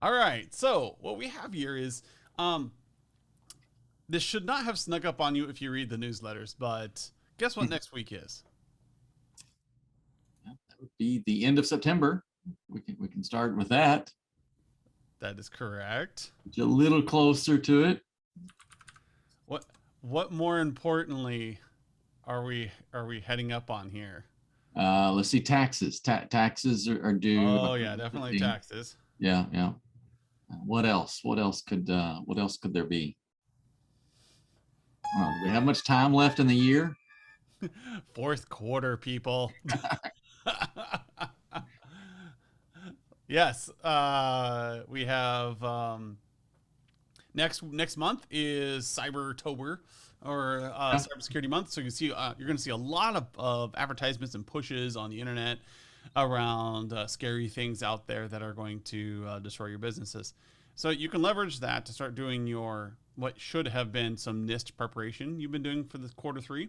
All right. So what we have here is um, this should not have snuck up on you if you read the newsletters, but guess what next week is? That would be the end of September. We can start with that. That is correct. Get a little closer to it. What what more importantly are we heading up on here? Let's see, taxes. Taxes are due Oh yeah, October definitely 15th. taxes. Yeah, yeah. What else? What else could there be? Do we have much time left in the year? Fourth quarter, people. Yes, we have next month is Cybertober or Yeah. Cybersecurity Month. So you can see you're going to see a lot of advertisements and pushes on the internet around scary things out there that are going to destroy your businesses. So you can leverage that to start doing your what should have been some NIST preparation you've been doing for the quarter three,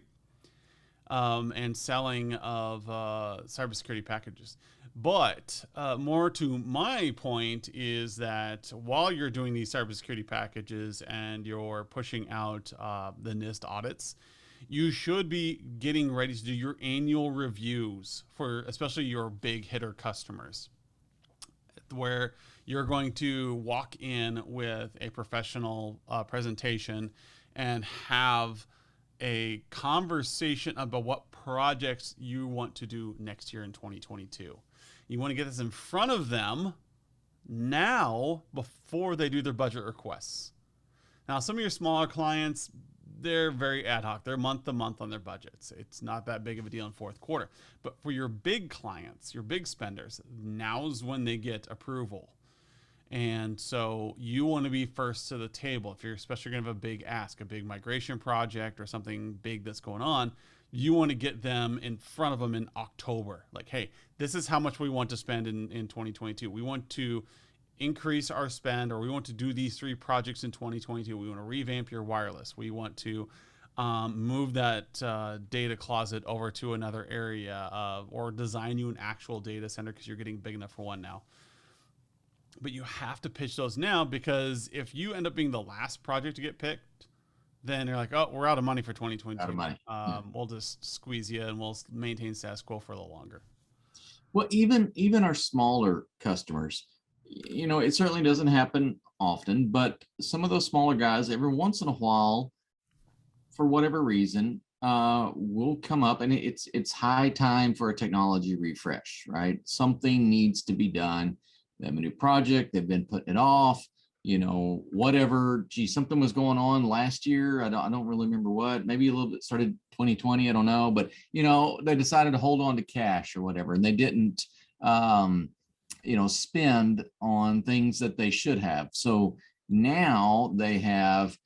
and selling of cybersecurity packages. But more to my point is that while you're doing these cybersecurity packages and you're pushing out the NIST audits, you should be getting ready to do your annual reviews for especially your big hitter customers, where you're going to walk in with a professional presentation and have a conversation about what projects you want to do next year in 2022. You want to get this in front of them now before they do their budget requests. Now, some of your smaller clients, they're very ad hoc. They're month to month on their budgets. It's not that big of a deal in fourth quarter. But for your big clients, your big spenders, now's when they get approval. And so you want to be first to the table. If you're especially going to have a big ask, a big migration project or something big that's going on, you want to get them in front of them in October. Like, hey, this is how much we want to spend in 2022. We want to increase our spend, or we want to do these three projects in 2022. We want to revamp your wireless. We want to move that data closet over to another area, or design you an actual data center because you're getting big enough for one now. But you have to pitch those now, because if you end up being the last project to get picked, then you're like, oh, we're out of money for 2022. Out of money. Yeah. We'll just squeeze you and we'll maintain status quo for a little longer. Well, even our smaller customers, it certainly doesn't happen often, but some of those smaller guys, every once in a while, for whatever reason, will come up, and it's high time for a technology refresh, right? Something needs to be done. They have a new project, they've been putting it off, whatever. Gee, something was going on last year. I don't really remember what. Maybe a little bit started 2020. I don't know, but they decided to hold on to cash or whatever, and they didn't, spend on things that they should have. So now they have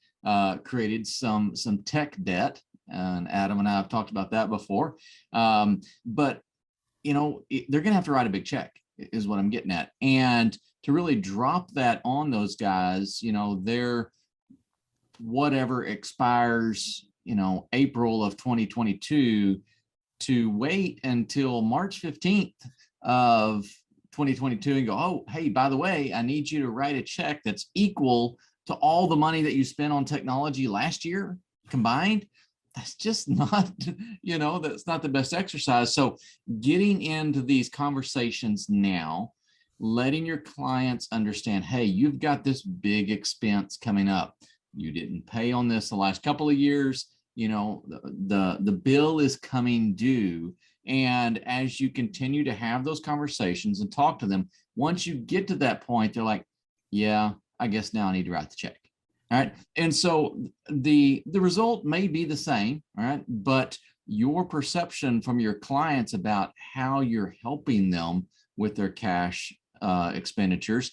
created some tech debt, and Adam and I have talked about that before. But they're going to have to write a big check, is what I'm getting at. And to really drop that on those guys, their whatever expires, April of 2022, to wait until March 15th of 2022 and go, oh, hey, by the way, I need you to write a check that's equal to all the money that you spent on technology last year combined. That's just not, that's not the best exercise. So getting into these conversations now, letting your clients understand, hey, you've got this big expense coming up. You didn't pay on this the last couple of years. The bill is coming due. And as you continue to have those conversations and talk to them, once you get to that point, they're like, yeah, I guess now I need to write the check. All right. And so the result may be the same. All right. But your perception from your clients about how you're helping them with their cash expenditures,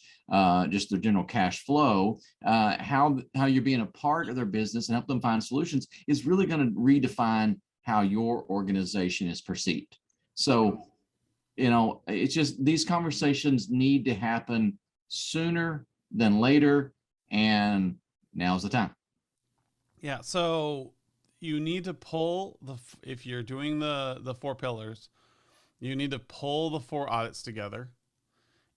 just their general cash flow, how you're being a part of their business and help them find solutions, is really going to redefine how your organization is perceived. So, it's just, these conversations need to happen sooner than later, and now's the time. Yeah. So you need to pull if you're doing the four pillars, you need to pull the four audits together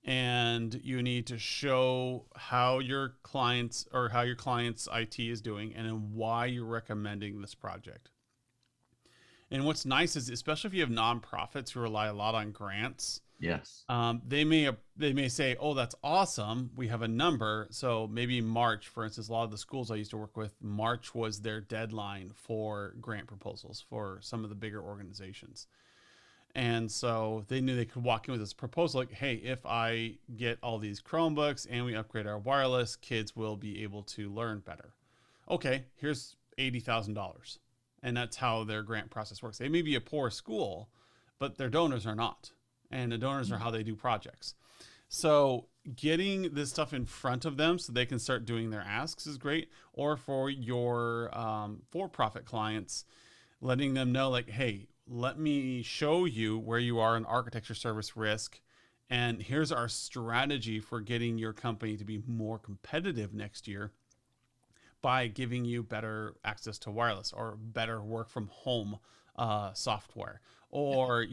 and you need to show how your clients or how your client's IT is doing and then why you're recommending this project. And what's nice is, especially if you have nonprofits who rely a lot on grants, Yes. they may say, "Oh, that's awesome. We have a number." So maybe March, for instance, a lot of the schools I used to work with, March was their deadline for grant proposals for some of the bigger organizations. And so they knew they could walk in with this proposal like, hey, if I get all these Chromebooks and we upgrade our wireless, kids will be able to learn better. Okay, here's $80,000. And that's how their grant process works. They may be a poor school, but their donors are not. And the donors are how they do projects. So getting this stuff in front of them so they can start doing their asks is great. Or for your for-profit clients, letting them know like, hey, let me show you where you are in architecture service risk. And here's our strategy for getting your company to be more competitive next year by giving you better access to wireless or better work from home software, or,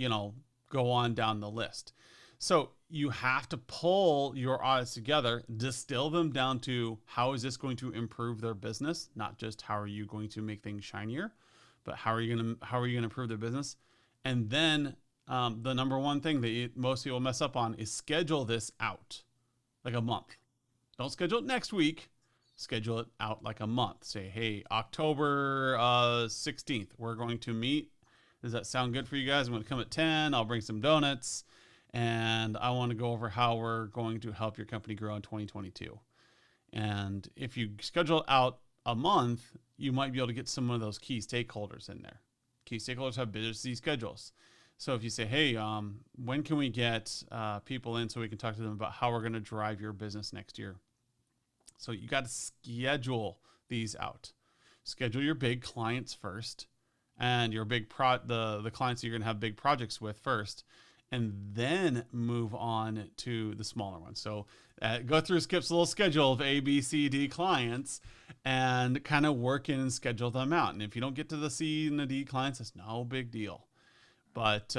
go on down the list. So you have to pull your audits together, distill them down to how is this going to improve their business, not just how are you going to make things shinier, but how are you going to improve their business? And then the number one thing that most people mess up on is schedule this out like a month. Don't schedule it next week. Schedule it out like a month. Say, hey, October 16th, we're going to meet. Does that sound good for you guys? I'm going to come at 10. I'll bring some donuts. And I want to go over how we're going to help your company grow in 2022. And if you schedule out a month, you might be able to get some of those key stakeholders in there. Key stakeholders have busy schedules. So if you say, hey, when can we get people in so we can talk to them about how we're going to drive your business next year? So you got to schedule these out. Schedule your big clients first, and your big the clients you're going to have big projects with first, and then move on to the smaller ones. So go through Skip's little schedule of A, B, C, D clients and kind of work in and schedule them out. And if you don't get to the C and the D clients, it's no big deal. But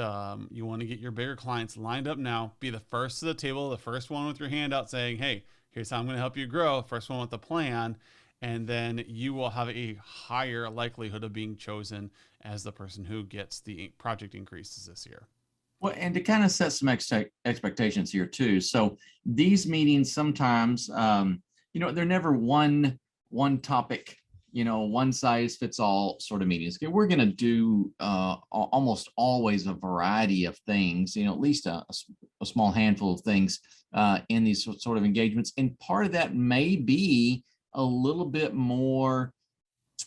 you want to get your bigger clients lined up now. Be the first to the table, the first one with your hand out saying, hey, here's how I'm going to help you grow. First one with a plan. And then you will have a higher likelihood of being chosen as the person who gets the project increases this year. Well, and to kind of set some expectations here too. So these meetings sometimes, they're never one topic, one size fits all sort of meetings. Okay, we're going to do almost always a variety of things, at least a small handful of things in these sort of engagements. And part of that may be a little bit more,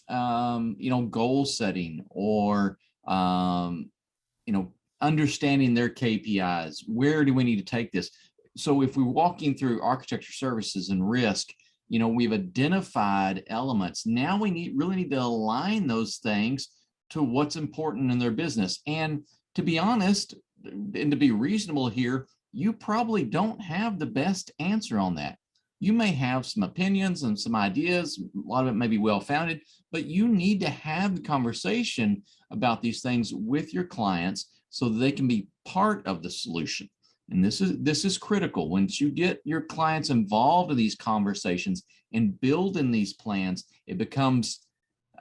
goal setting or, understanding their KPIs. Where do we need to take this? So if we're walking through architecture services and risk, we've identified elements. Now we really need to align those things to what's important in their business. And to be honest, and to be reasonable here, you probably don't have the best answer on that. You may have some opinions and some ideas. A lot of it may be well-founded, but you need to have the conversation about these things with your clients so that they can be part of the solution. And this is critical. Once you get your clients involved in these conversations and build in these plans, it becomes,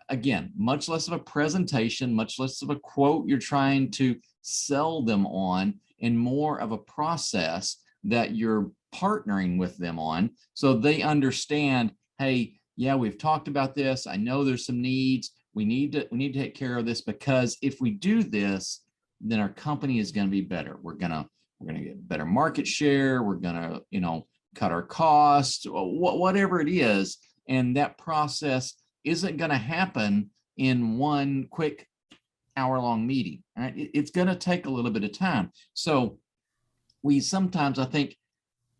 again, much less of a presentation, much less of a quote you're trying to sell them on, and more of a process that you're partnering with them on so they understand, hey, yeah, we've talked about this. I know there's some needs. We need to take care of this, because if we do this, then our company is going to be better. We're going to get better market share. We're going to, cut our costs, whatever it is. And that process isn't going to happen in one quick hour-long meeting. Right? It's going to take a little bit of time. So we sometimes, I think,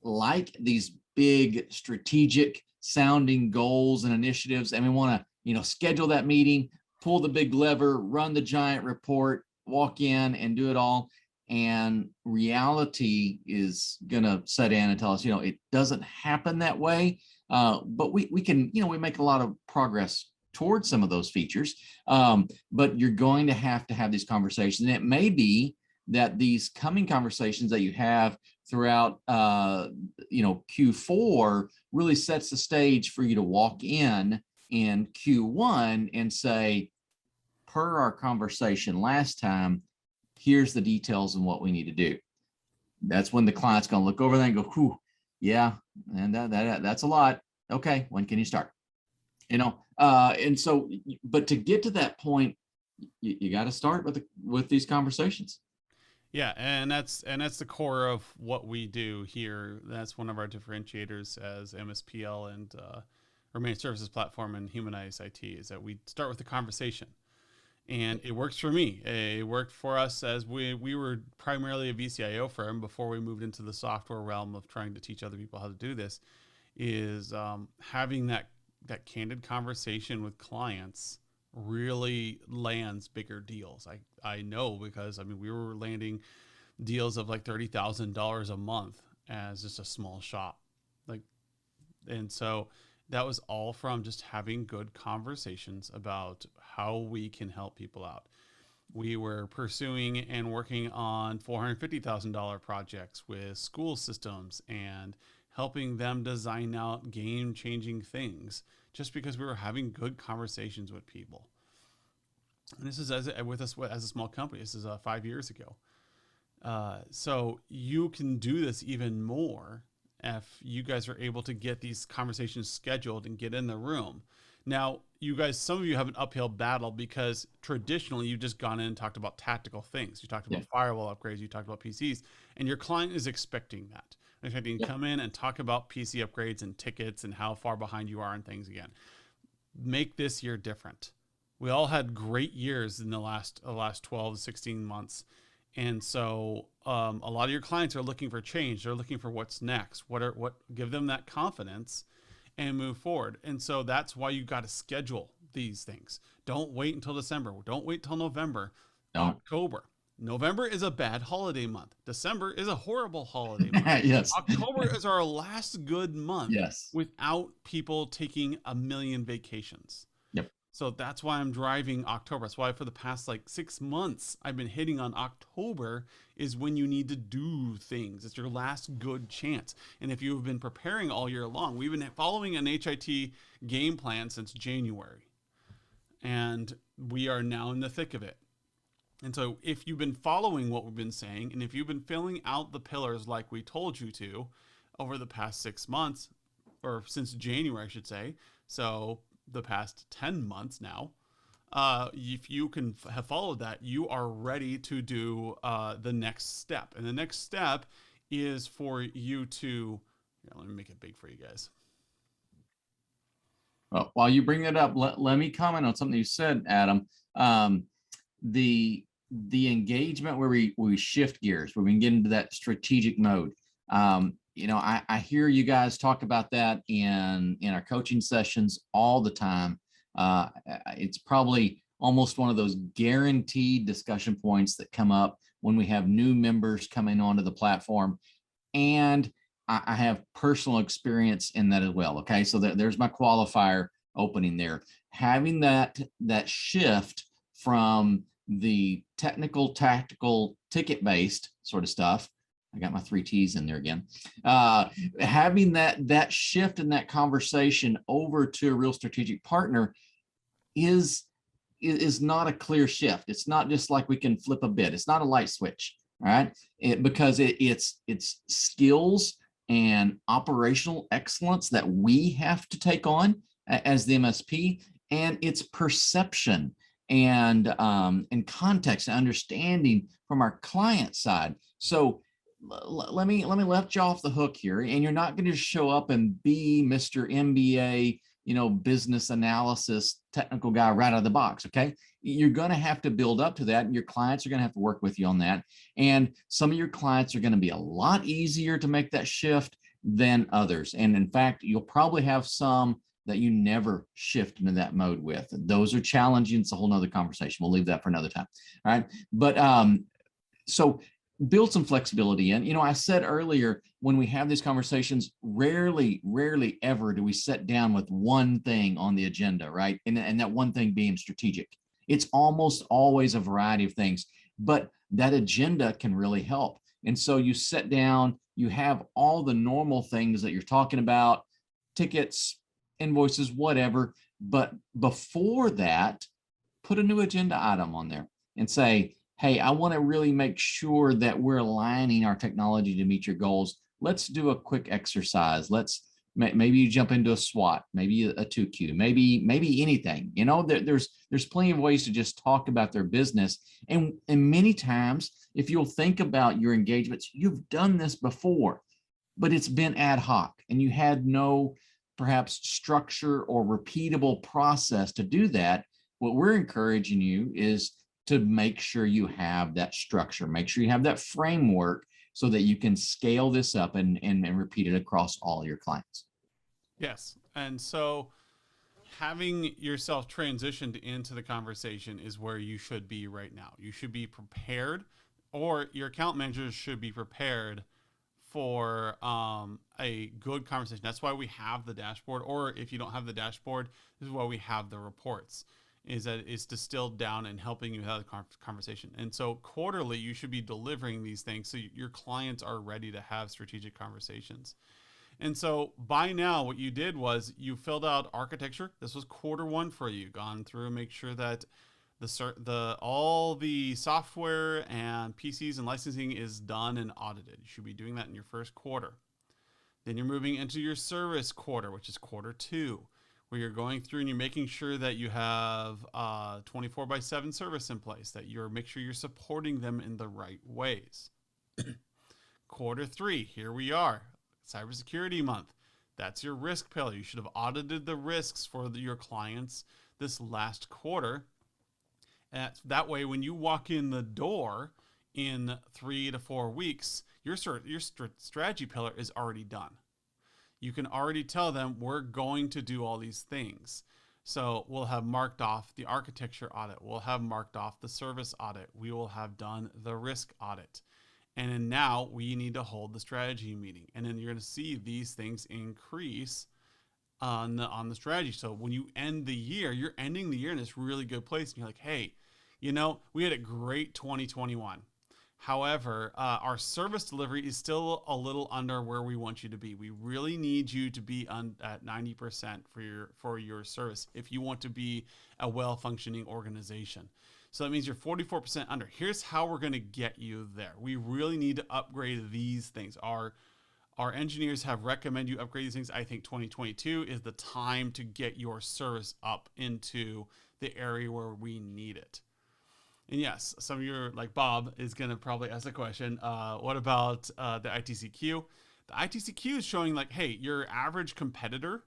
like these big strategic sounding goals and initiatives, and we want to, schedule that meeting, pull the big lever, run the giant report, walk in and do it all. And reality is going to set in and tell us, it doesn't happen that way. But we can, we make a lot of progress towards some of those features. But you're going to have these conversations. And it may be that these coming conversations that you have throughout Q4 really sets the stage for you to walk in Q1 and say, per our conversation last time, here's the details and what we need to do. That's when the client's going to look over there and go, whew, yeah, and that's a lot. Okay, when can you start? And so, but to get to that point, you got to start with these conversations. Yeah, and that's the core of what we do here. That's one of our differentiators as MSPL and our managed services platform and Humanize IT is that we start with the conversation. And it works for me. It worked for us as we were primarily a VCIO firm before we moved into the software realm of trying to teach other people how to do this. Is having that candid conversation with clients really lands bigger deals. I know because we were landing deals of like $30,000 a month as just a small shop, and so that was all from just having good conversations about how we can help people out. We were pursuing and working on $450,000 projects with school systems and helping them design out game-changing things just because we were having good conversations with people. And this is with us as a small company. This is 5 years ago. So you can do this even more if you guys are able to get these conversations scheduled and get in the room. Now, you guys, some of you have an uphill battle because traditionally you've just gone in and talked about tactical things. You talked about firewall upgrades, you talked about PCs, and your client is expecting that. They're expecting to come in and talk about PC upgrades and tickets and how far behind you are and things again. Make this year different. We all had great years in the last 12 to 16 months. And so a lot of your clients are looking for change. They're looking for what's next. Give them that confidence and move forward. And so that's why you got to schedule these things. Don't wait until December. Don't wait till November. October. November is a bad holiday month. December is a horrible holiday month. Yes. October is our last good month. Yes. Without people taking a million vacations. Yep. So that's why I'm driving October. That's why for the past 6 months, I've been hitting on October is when you need to do things. It's your last good chance. And if you've been preparing all year long, we've been following an HIT game plan since January. And we are now in the thick of it. And so if you've been following what we've been saying, and if you've been filling out the pillars like we told you to over the past 6 months, or since January, I should say, so the past 10 months now, if you can have followed that, you are ready to do the next step. And the next step is for you to, let me make it big for you guys. Well, while you bring that up, let me comment on something you said, Adam. The engagement where we shift gears, where we can get into that strategic mode. I hear you guys talk about that in our coaching sessions all the time. It's probably almost one of those guaranteed discussion points that come up when we have new members coming onto the platform. And I have personal experience in that as well. Okay, so there's my qualifier opening there. Having that shift from the technical, tactical, ticket-based sort of stuff. I got my 3 T's in there again. Having that shift in that conversation over to a real strategic partner is not a clear shift. It's not just like we can flip a bit. It's not a light switch, all right? Because it's skills and operational excellence that we have to take on as the MSP, and it's perception and context and understanding from our client side. So let me let you off the hook here, and you're not going to show up and be Mr. MBA, business analysis technical guy right out of the box. Okay, you're going to have to build up to that, and your clients are going to have to work with you on that. And some of your clients are going to be a lot easier to make that shift than others. And in fact, you'll probably have some that you never shift into that mode with. Those are challenging. It's a whole nother conversation. We'll leave that for another time. All right. But so build some flexibility in. I said earlier, when we have these conversations, rarely ever do we sit down with one thing on the agenda, right? And that one thing being strategic. It's almost always a variety of things, but that agenda can really help. And so you sit down, you have all the normal things that you're talking about, tickets, invoices, whatever. But before that, put a new agenda item on there and say, hey, I want to really make sure that we're aligning our technology to meet your goals. Let's do a quick exercise. Maybe you jump into a SWOT, maybe a 2Q, maybe anything. There's plenty of ways to just talk about their business. And many times, if you'll think about your engagements, you've done this before, but it's been ad hoc and you had no perhaps structure or repeatable process to do that. What we're encouraging you is to make sure you have that structure, make sure you have that framework so that you can scale this up and repeat it across all your clients. Yes. And so having yourself transitioned into the conversation is where you should be right now. You should be prepared, or your account managers should be prepared for a good conversation. That's why we have the dashboard, or if you don't have the dashboard, this is why we have the reports, is that it's distilled down and helping you have the conversation. And so quarterly, you should be delivering these things so your clients are ready to have strategic conversations. And so by now, what you did was you filled out architecture. This was Q1 for you. Gone through and make sure that all the software and PCs and licensing is done and audited. You should be doing that in your first quarter. Then you're moving into your service quarter, which is Q2, where you're going through and you're making sure that you have 24/7 service in place, that make sure you're supporting them in the right ways. Q3, here we are. Cybersecurity month. That's your risk pillar. You should have audited the risks for your clients this last quarter. And that way, when you walk in the door in 3 to 4 weeks, your strategy pillar is already done. You can already tell them we're going to do all these things. So we'll have marked off the architecture audit. We'll have marked off the service audit. We will have done the risk audit. And then now we need to hold the strategy meeting. And then you're going to see these things increase on the strategy. So when you end the year, you're ending the year in this really good place. And you're like, hey, we had a great 2021. However, our service delivery is still a little under where we want you to be. We really need you to be at 90% for your service if you want to be a well-functioning organization. So that means you're 44% under. Here's how we're going to get you there. We really need to upgrade these things. Our engineers have recommended you upgrade these things. I think 2022 is the time to get your service up into the area where we need it. And yes, some of your, like Bob, is going to probably ask the question, what about the ITCQ? The ITCQ is showing like, hey, your average competitor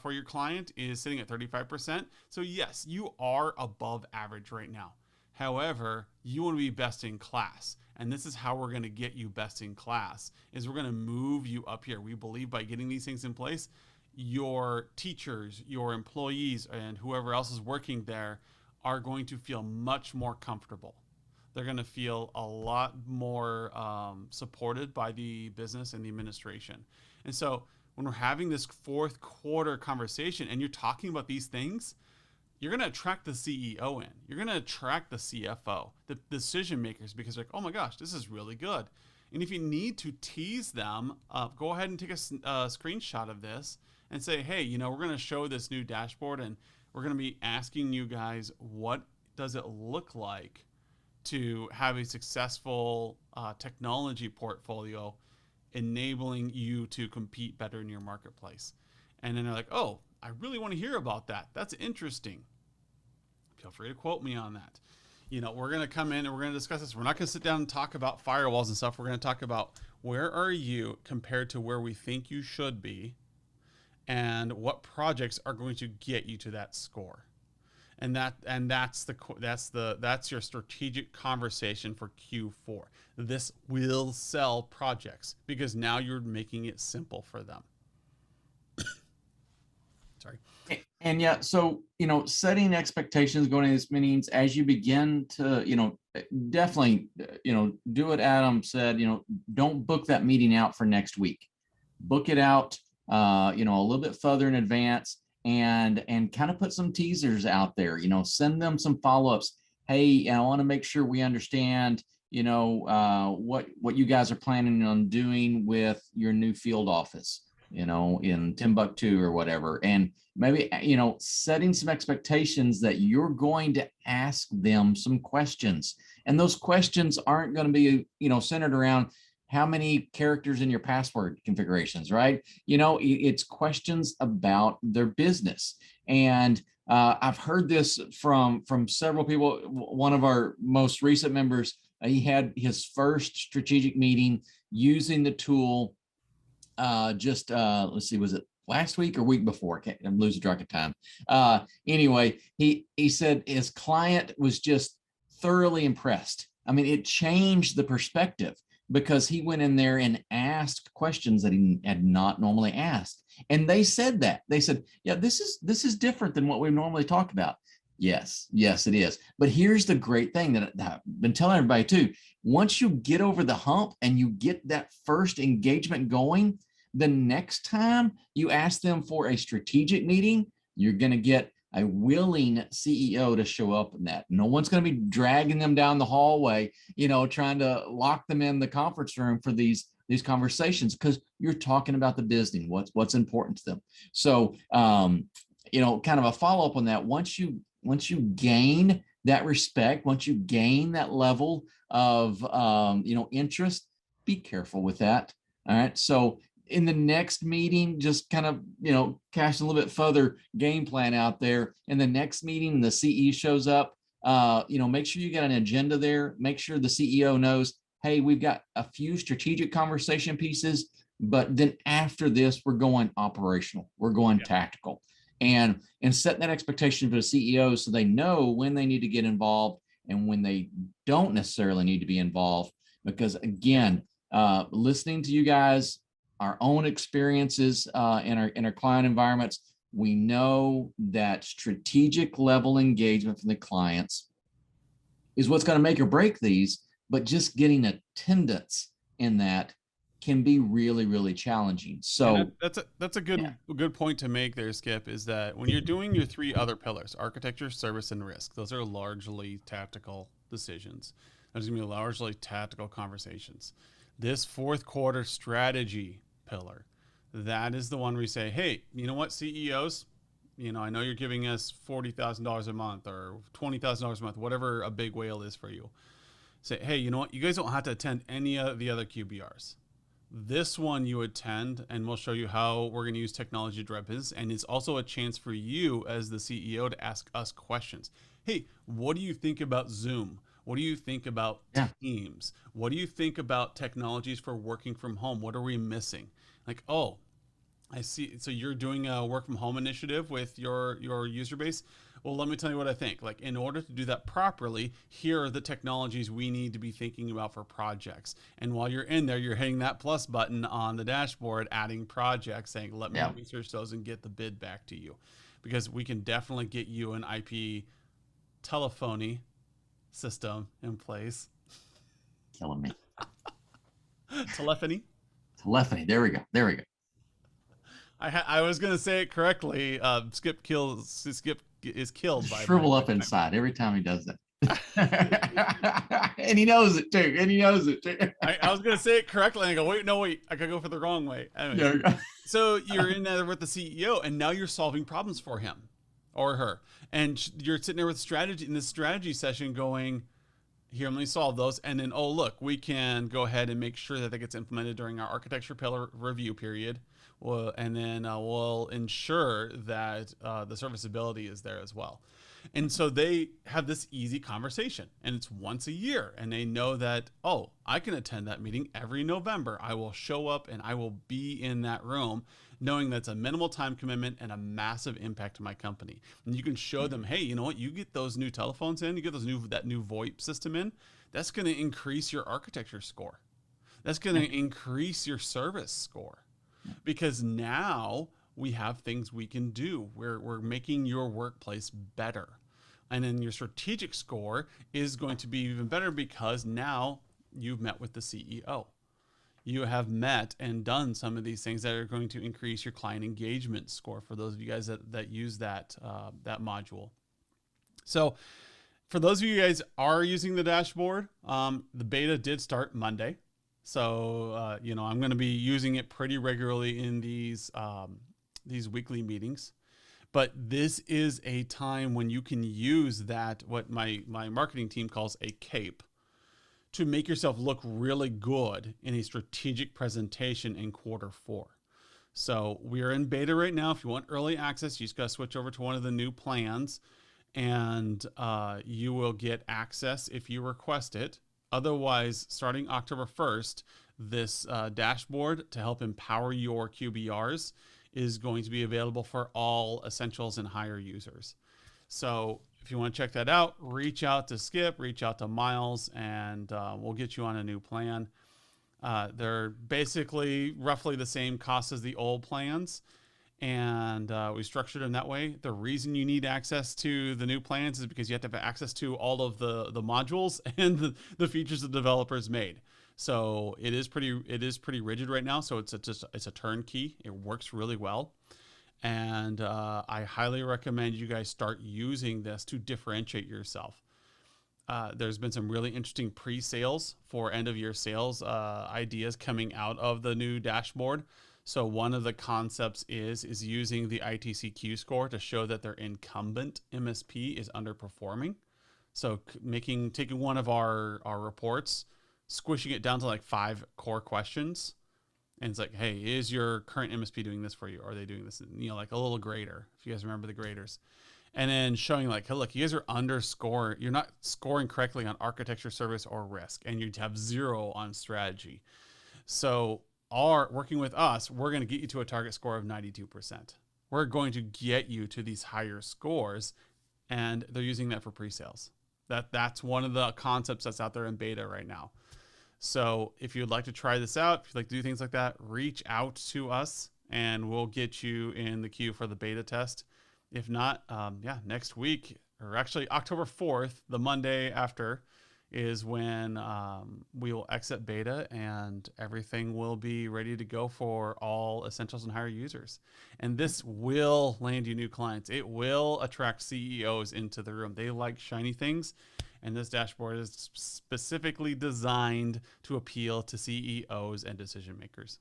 for your client is sitting at 35%. So yes, you are above average right now. However, you want to be best in class. And this is how we're going to get you best in class, is we're going to move you up here. We believe by getting these things in place, your teachers, your employees, and whoever else is working there are going to feel much more comfortable. They're going to feel a lot more supported by the business and the administration. And so when we're having this fourth quarter conversation and you're talking about these things, you're going to attract the CEO in. You're going to attract the CFO, the decision makers, because they're like, oh my gosh, this is really good. And if you need to tease them, go ahead and take a screenshot of this and say, hey, we're going to show this new dashboard and we're going to be asking you guys, what does it look like to have a successful technology portfolio enabling you to compete better in your marketplace? And then they're like, oh, I really want to hear about that. That's interesting. Feel free to quote me on that. We're going to come in and we're going to discuss this. We're not going to sit down and talk about firewalls and stuff. We're going to talk about where are you compared to where we think you should be, and what projects are going to get you to that score. And that's your strategic conversation for Q4. This will sell projects because now you're making it simple for them. Sorry. And yeah, so setting expectations going into these meetings as you begin to definitely do what Adam said. Don't book that meeting out for next week. Book it out a little bit further in advance, and kind of put some teasers out there, send them some follow-ups. Hey, I want to make sure we understand, what you guys are planning on doing with your new field office, in Timbuktu or whatever. And maybe, setting some expectations that you're going to ask them some questions. And those questions aren't going to be, centered around how many characters in your password configurations, right? It's questions about their business. And I've heard this from several people. One of our most recent members, he had his first strategic meeting using the tool. Let's see, was it last week or week before? I'm losing track of time. Anyway, he said his client was just thoroughly impressed. I mean, it changed the perspective because he went in there and asked questions that he had not normally asked. And they said, yeah, this is different than what we normally talk about. Yes, it is. But here's the great thing that I've been telling everybody too. Once you get over the hump and you get that first engagement going, the next time you ask them for a strategic meeting, you're going to get a willing CEO to show up in that. No one's going to be dragging them down the hallway, trying to lock them in the conference room for these conversations, because you're talking about the business, what's important to them. So, kind of a follow-up on that. Once you gain that respect, once you gain that level of, interest, be careful with that. All right. So in the next meeting, just kind of, cast a little bit further game plan out there. In the next meeting, the CE shows up, make sure you got an agenda there. Make sure the CEO knows, hey, we've got a few strategic conversation pieces, but then after this, we're going operational, we're going tactical. And setting that expectation for the CEO so they know when they need to get involved and when they don't necessarily need to be involved. Because again, listening to you guys, our own experiences in our client environments, we know that strategic level engagement from the clients is what's going to make or break these, but just getting attendance in that can be really, really challenging. So that's a good point to make there, Skip, is that when you're doing your three other pillars, architecture, service, and risk, those are largely tactical decisions. There's going to be largely tactical conversations. This fourth quarter strategy pillar, that is the one where we say, hey, you know what, CEOs, I know you're giving us $40,000 a month or $20,000 a month, whatever a big whale is for you. Say, hey, you know what, you guys don't have to attend any of the other QBRs. This one you attend, and we'll show you how we're going to use technology to drive business. And it's also a chance for you as the CEO to ask us questions. Hey, what do you think about Zoom? What do you think about Teams? What do you think about technologies for working from home? What are we missing? Like, oh, I see. So you're doing a work from home initiative with your user base. Well, let me tell you what I think. Like, in order to do that properly, here are the technologies we need to be thinking about for projects. And while you're in there, you're hitting that plus button on the dashboard, adding projects, saying, let me research those and get the bid back to you. Because we can definitely get you an IP telephony system in place. Killing me. Telephony. There we go. I was going to say it correctly. Skip is killed by shrivel up inside every time he does that. And he knows it too. I was going to say it correctly and I go, wait, I could go for the wrong way. Anyway, so you're in there with the CEO and now you're solving problems for him or her. And you're sitting there with strategy in this strategy session going, here, let me solve those. And then, oh, look, we can go ahead and make sure that that gets implemented during our architecture pillar review period. Well, and then we'll ensure that the serviceability is there as well. And so they have this easy conversation and it's once a year and they know that, oh, I can attend that meeting every November. I will show up and I will be in that room knowing that's a minimal time commitment and a massive impact to my company. And you can show them, hey, you know what, you get those new telephones in, you get that new VoIP system in, that's going to increase your architecture score. That's going to increase your service score because now we have things we can do. We're making your workplace better. And then your strategic score is going to be even better because now you've met with the CEO. You have met and done some of these things that are going to increase your client engagement score for those of you guys that use that module. So For those of you guys are using the dashboard, the beta did start Monday. So, I'm going to be using it pretty regularly in these weekly meetings. But this is a time when you can use that, what my marketing team calls a cape, to make yourself look really good in a strategic presentation in Q4. So we are in beta right now. If you want early access, you just got to switch over to one of the new plans, and you will get access if you request it. Otherwise, starting October 1st, this dashboard to help empower your QBRs is going to be available for all Essentials and higher users. So if you want to check that out, reach out to Skip, reach out to Miles, and we'll get you on a new plan. They're basically roughly the same cost as the old plans, and we structured them that way. The reason you need access to the new plans is because you have to have access to all of the modules and the features the developers made. So it is pretty rigid right now. So it's a turnkey. It works really well. And I highly recommend you guys start using this to differentiate yourself. There's been some really interesting pre-sales for end-of-year sales ideas coming out of the new dashboard. So one of the concepts is using the ITCQ score to show that their incumbent MSP is underperforming. So taking one of our reports, squishing it down to like 5 core questions. And it's like, hey, is your current MSP doing this for you? Or are they doing this? Like a little grader, if you guys remember the graders. And then showing like, hey, look, you guys are underscoring. You're not scoring correctly on architecture, service, or risk. And you have 0 on strategy. So working with us, we're going to get you to a target score of 92%. We're going to get you to these higher scores. And they're using that for pre-sales. That's one of the concepts that's out there in beta right now. So if you'd like to try this out, if you'd like to do things like that, reach out to us and we'll get you in the queue for the beta test. If not, next week, or actually October 4th, the Monday after, is when we will exit beta and everything will be ready to go for all Essentials and higher users. And this will land you new clients. It will attract CEOs into the room. They like shiny things. And this dashboard is specifically designed to appeal to CEOs and decision makers.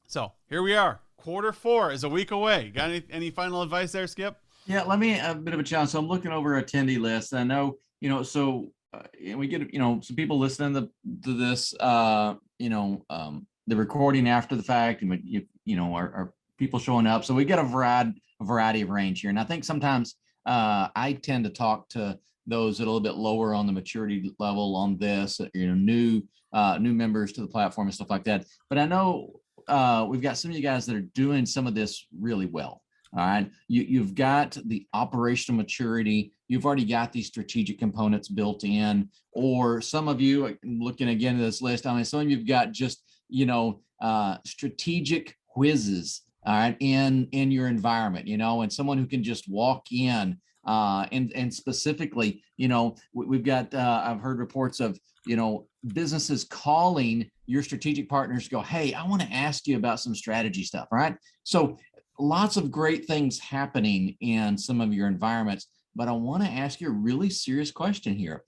So here we are. Q4 is a week away. Got any final advice there, Skip? Yeah, let me a bit of a challenge. So I'm looking over attendee list. I know, we get, some people listening to this, the recording after the fact, and are people showing up. So we get a variety of range here. And I think sometimes I tend to talk to those that are a little bit lower on the maturity level on this, new members to the platform and stuff like that. But I know we've got some of you guys that are doing some of this really well. All right. You've got the operational maturity. You've already got these strategic components built in, or some of you, looking again at this list, some of you've got just, strategic whizzes, all right, in your environment, and someone who can just walk in and specifically, we've got, I've heard reports of, businesses calling your strategic partners, go, hey, I want to ask you about some strategy stuff. Right. So lots of great things happening in some of your environments, but I want to ask you a really serious question here.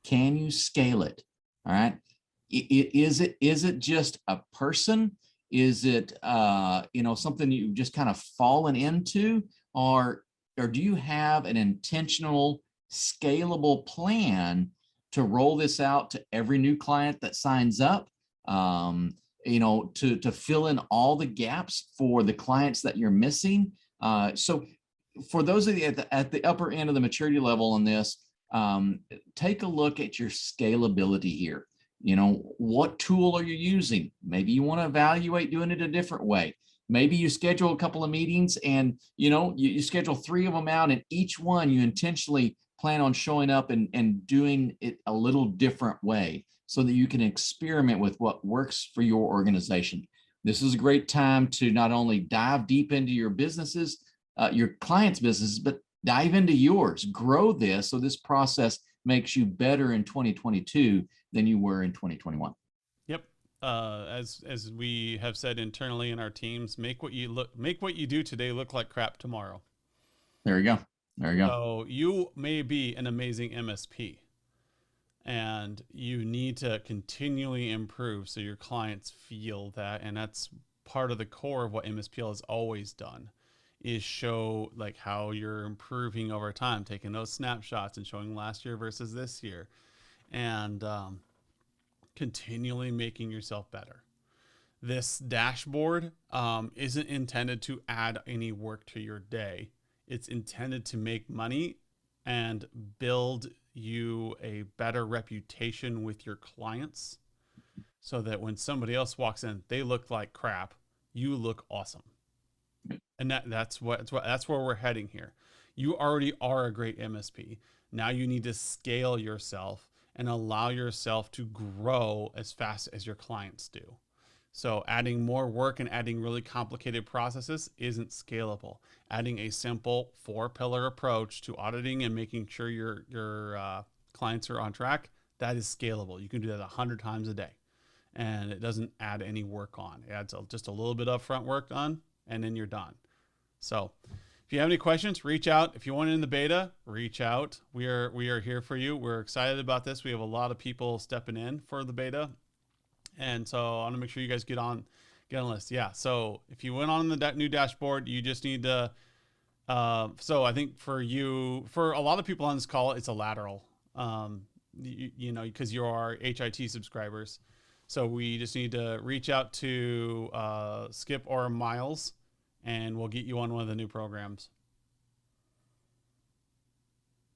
Can you scale it? All right. Is it just a person? Is it, something you've just kind of fallen into, or do you have an intentional, scalable plan to roll this out to every new client that signs up, to fill in all the gaps for the clients that you're missing? So for those of you at the upper end of the maturity level on this, take a look at your scalability here. What tool are you using? Maybe you want to evaluate doing it a different way. Maybe you schedule a couple of meetings and, you schedule 3 of them out, and each one you intentionally plan on showing up and doing it a little different way so that you can experiment with what works for your organization. This is a great time to not only dive deep into your businesses, your clients' businesses, but dive into yours, grow this so this process makes you better in 2022 than you were in 2021. Yep. As we have said internally in our teams, make what you do today look like crap tomorrow. There you go. There you go. So you may be an amazing MSP, and you need to continually improve so your clients feel that. And that's part of the core of what MSPL has always done, is show like how you're improving over time, taking those snapshots and showing last year versus this year, and continually making yourself better. This dashboard isn't intended to add any work to your day. It's intended to make money and build you a better reputation with your clients, so that when somebody else walks in, they look like crap, you look awesome. And that's where we're heading here. You already are a great MSP. Now you need to scale yourself and allow yourself to grow as fast as your clients do. So adding more work and adding really complicated processes isn't scalable. Adding a simple 4-pillar approach to auditing and making sure your clients are on track, that is scalable. You can do that 100 times a day, and it doesn't add any work on. It adds just a little bit of upfront work done, and then you're done. So if you have any questions, reach out. If you want in the beta, reach out. We are here for you. We're excited about this. We have a lot of people stepping in for the beta. And so I want to make sure you guys get on the list. Yeah. So if you went on the new dashboard, you just need to, so I think for a lot of people on this call, it's a lateral, you know, because you are HIT subscribers. So we just need to reach out to Skip or Miles, and we'll get you on one of the new programs.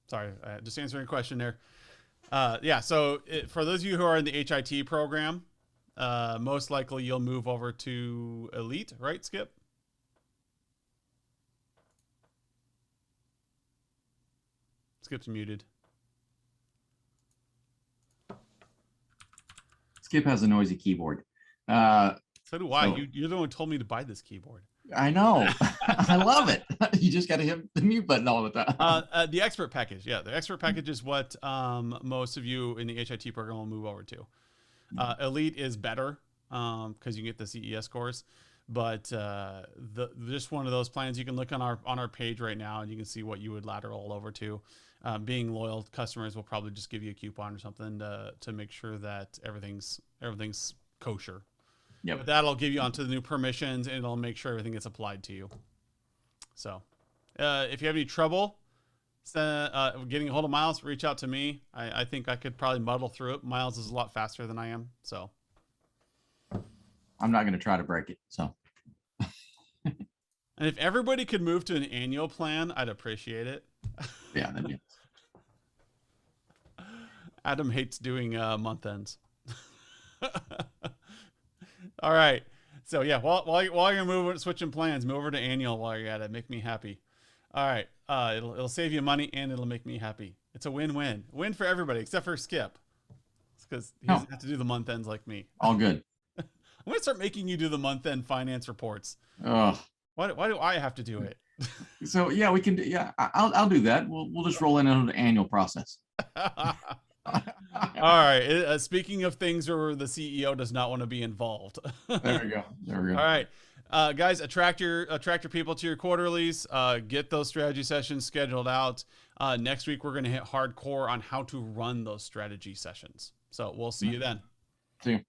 Sorry, just answering a question there. Yeah, so for those of you who are in the HIT program, most likely you'll move over to Elite, right, Skip? Skip's muted. Skip has a noisy keyboard. So do I. You're the one who told me to buy this keyboard. I know. I love it. You just got to hit the mute button all the time. The expert package. Yeah, the expert package is what most of you in the HIT program will move over to. Elite is better because you get the CES scores, but just one of those plans. You can look on our page right now, and you can see what you would lateral over to. Being loyal customers will probably just give you a coupon or something to make sure that everything's kosher. Yep. But that'll give you onto the new permissions, and it'll make sure everything gets applied to you. So if you have any trouble getting a hold of Miles, reach out to me. I think I could probably muddle through it. Miles is a lot faster than I am. So I'm not going to try to break it. So. And if everybody could move to an annual plan, I'd appreciate it. Yeah. That'd be... Adam hates doing month ends. All right. So yeah, while you're switching plans, move over to annual while you're at it. Make me happy. All right. It'll save you money, and it'll make me happy. It's a win-win. Win for everybody except for Skip. It's because he doesn't have to do the month ends like me. All good. I'm gonna start making you do the month end finance reports. Oh. Why do I have to do it? So yeah, we can. Yeah, I'll do that. We'll just roll in an annual process. All right. Speaking of things where the CEO does not want to be involved. There we go. All right. Guys, attract your people to your quarterlies. Get those strategy sessions scheduled out. Next week, we're going to hit hardcore on how to run those strategy sessions. So we'll see you then. See you.